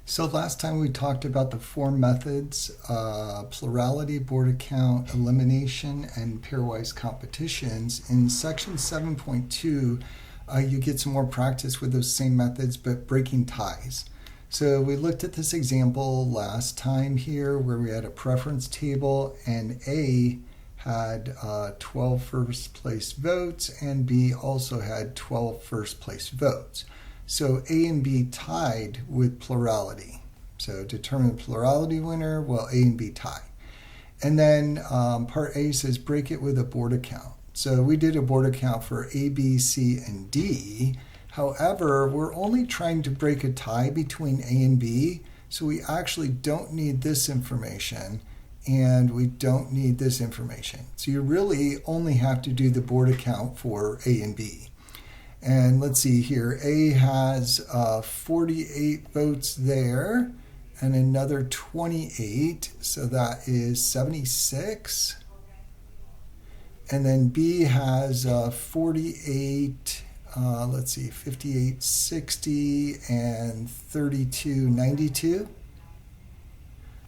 So last time we talked about the four methods, plurality, border count, elimination, and pairwise competitions. In section 7.2, you get some more practice with those same methods, but breaking ties. So we looked at this example last time here where we had a preference table and A had 12 first place votes and B also had 12 first place votes. So A and B tied with plurality. So determine the plurality winner, well, A and B tie. And then part A says break it with a border count. So we did a border count for A, B, C, and D. However, we're only trying to break a tie between A and B, so we actually don't need this information and we don't need this information. So you really only have to do the border count for A and B. And let's see here, A has 48 votes there and another 28, so that is 76. And then B has 48, let's see, 58, 60, and 32, 92.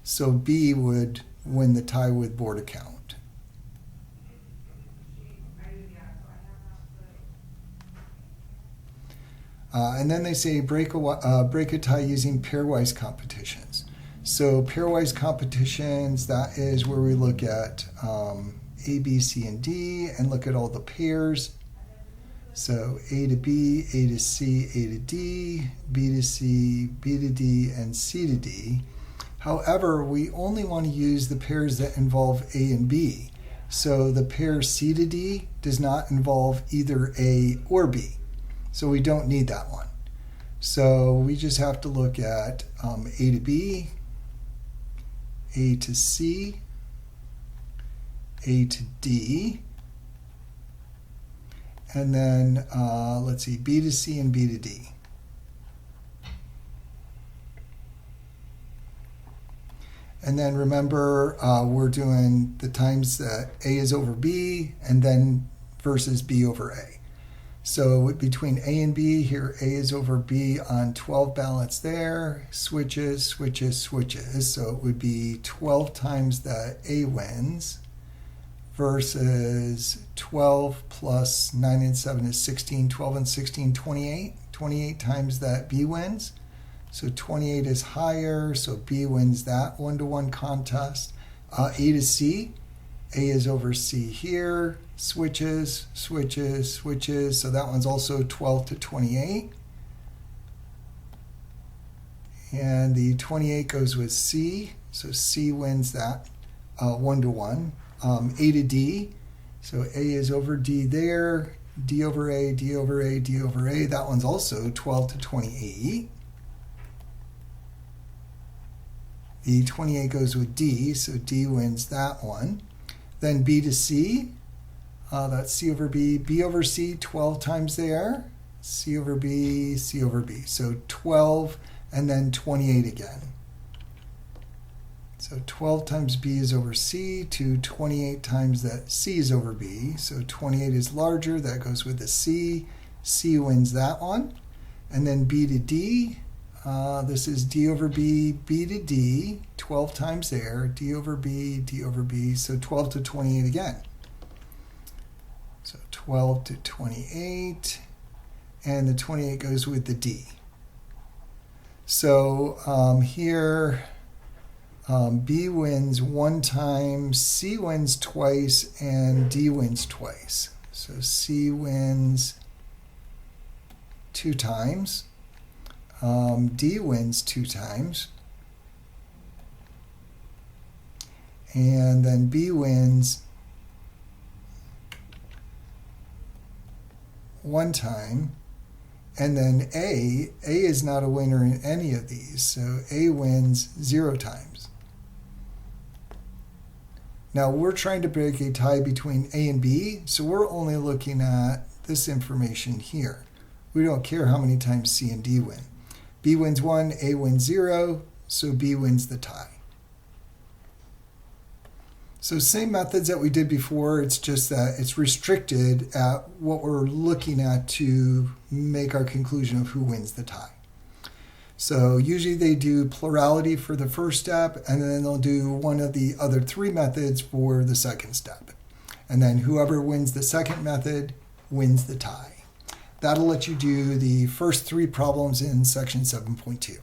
So B would win the tie with border count. And then they say break a tie using pairwise competitions. So pairwise competitions, that is where we look at A, B, C, and D and look at all the pairs. So A to B, A to C, A to D, B to C, B to D, and C to D. However, we only want to use the pairs that involve A and B. So the pair C to D does not involve either A or B. So we don't need that one. So we just have to look at A to B, A to C, A to D, and then let's see, B to C and B to D. And then remember, we're doing the times that A is over B and then versus B over A. So between A and B, here A is over B on 12 ballots there, switches, switches, switches. So it would be 12 times that A wins versus 12 plus 9 and 7 is 16, 12 and 16, 28. 28 times that B wins. So 28 is higher, so B wins that one-to-one contest. A to C, A is over C here, switches, switches, switches. So that one's also 12 to 28. And the 28 goes with C, so C wins that one-to-one. A to D, so A is over D there, D over A, D over A, D over A. That one's also 12 to 28. The 28 goes with D, so D wins that one. Then B to C, that's C over B. B over C, 12 times there. C over B, C over B. So 12 and then 28 again. So 12 times B is over C to 28 times that C is over B. So 28 is larger, that goes with the C. C wins that one. And then B to D, this is D over B, B to D, 12 times there, D over B, D over B, so 12 to 28 again. So 12 to 28, and the 28 goes with the D. So here, B wins one time, C wins twice, and D wins twice. So C wins 2 times. D wins 2 times. And then B wins 1 time. And then A is not a winner in any of these. So A wins 0 times. Now we're trying to break a tie between A and B, so we're only looking at this information here. We don't care how many times C and D win. B wins 1, A wins 0, so B wins the tie. So same methods that we did before, it's just that it's restricted at what we're looking at to make our conclusion of who wins the tie. So usually they do plurality for the first step, and then they'll do one of the other three methods for the second step. And then whoever wins the second method wins the tie. That'll let you do the first three problems in section 7.2.